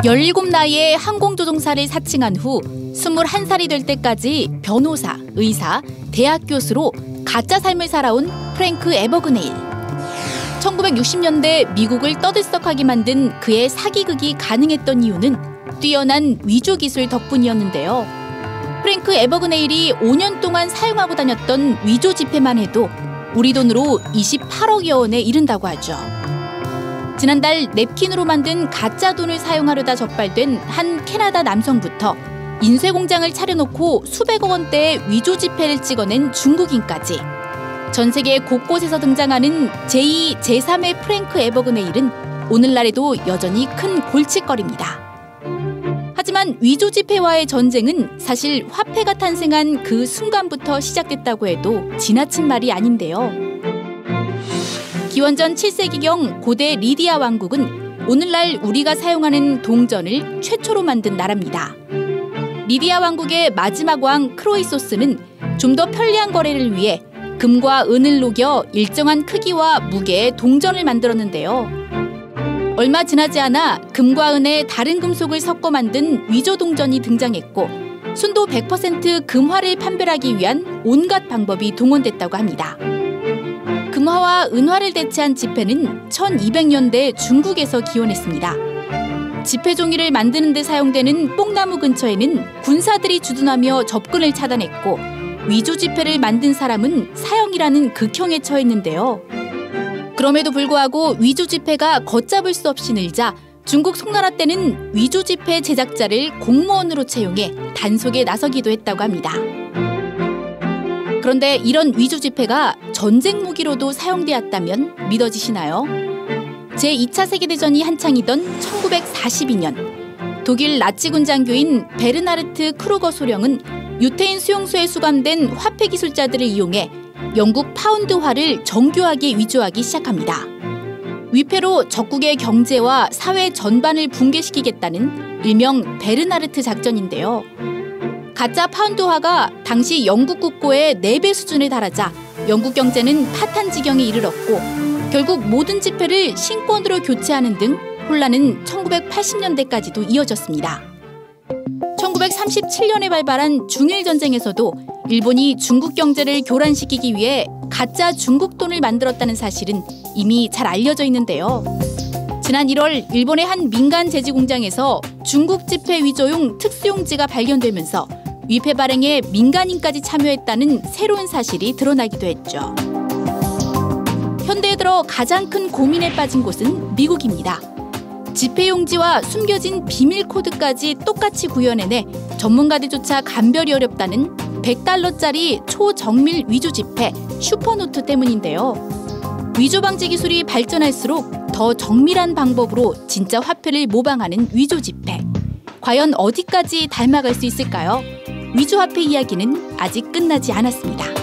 17나이에 항공조종사를 사칭한 후 21살이 될 때까지 변호사, 의사, 대학 교수로 가짜 삶을 살아온 프랭크 에버그네일. 1960년대 미국을 떠들썩하게 만든 그의 사기극이 가능했던 이유는 뛰어난 위조 기술 덕분이었는데요. 프랭크 에버그네일이 5년 동안 사용하고 다녔던 위조 지폐만 해도 우리 돈으로 28억여 원에 이른다고 하죠. 지난달 냅킨으로 만든 가짜 돈을 사용하려다 적발된 한 캐나다 남성부터 인쇄 공장을 차려놓고 수백억 원대의 위조 지폐를 찍어낸 중국인까지 전 세계 곳곳에서 등장하는 제2, 제3의 프랭크 에버그네일은 오늘날에도 여전히 큰 골칫거리입니다. 하지만 위조 지폐와의 전쟁은 사실 화폐가 탄생한 그 순간부터 시작됐다고 해도 지나친 말이 아닌데요. 기원전 7세기경 고대 리디아 왕국은 오늘날 우리가 사용하는 동전을 최초로 만든 나라입니다. 리디아 왕국의 마지막 왕 크로이소스는 좀 더 편리한 거래를 위해 금과 은을 녹여 일정한 크기와 무게의 동전을 만들었는데요. 얼마 지나지 않아 금과 은에 다른 금속을 섞어 만든 위조 동전이 등장했고 순도 100% 금화를 판별하기 위한 온갖 방법이 동원됐다고 합니다. 금화와 은화를 대체한 지폐는 1200년대 중국에서 기원했습니다. 지폐 종이를 만드는 데 사용되는 뽕나무 근처에는 군사들이 주둔하며 접근을 차단했고 위조 지폐를 만든 사람은 사형이라는 극형에 처했는데요. 그럼에도 불구하고 위조 지폐가 걷잡을 수 없이 늘자 중국 송나라 때는 위조 지폐 제작자를 공무원으로 채용해 단속에 나서기도 했다고 합니다. 그런데 이런 위조 지폐가 전쟁 무기로도 사용되었다면 믿어지시나요? 제2차 세계대전이 한창이던 1942년 독일 나치군 장교인 베르나르트 크루거 소령은 유태인 수용소에 수감된 화폐 기술자들을 이용해 영국 파운드화를 정교하게 위조하기 시작합니다. 위폐로 적국의 경제와 사회 전반을 붕괴시키겠다는 일명 베르나르트 작전인데요. 가짜 파운드화가 당시 영국 국고의 4배 수준에 달하자 영국 경제는 파탄 지경에 이르렀고 결국 모든 지폐를 신권으로 교체하는 등 혼란은 1980년대까지도 이어졌습니다. 1937년에 발발한 중일전쟁에서도 일본이 중국 경제를 교란시키기 위해 가짜 중국 돈을 만들었다는 사실은 이미 잘 알려져 있는데요. 지난 1월 일본의 한 민간 제지 공장에서 중국 지폐 위조용 특수용지가 발견되면서 위폐 발행에 민간인까지 참여했다는 새로운 사실이 드러나기도 했죠. 현대에 들어 가장 큰 고민에 빠진 곳은 미국입니다. 지폐 용지와 숨겨진 비밀 코드까지 똑같이 구현해내 전문가들조차 감별이 어렵다는 100달러짜리 초정밀 위조 지폐 슈퍼노트 때문인데요. 위조 방지 기술이 발전할수록 더 정밀한 방법으로 진짜 화폐를 모방하는 위조 지폐. 과연 어디까지 닮아갈 수 있을까요? 위조 화폐 이야기는 아직 끝나지 않았습니다.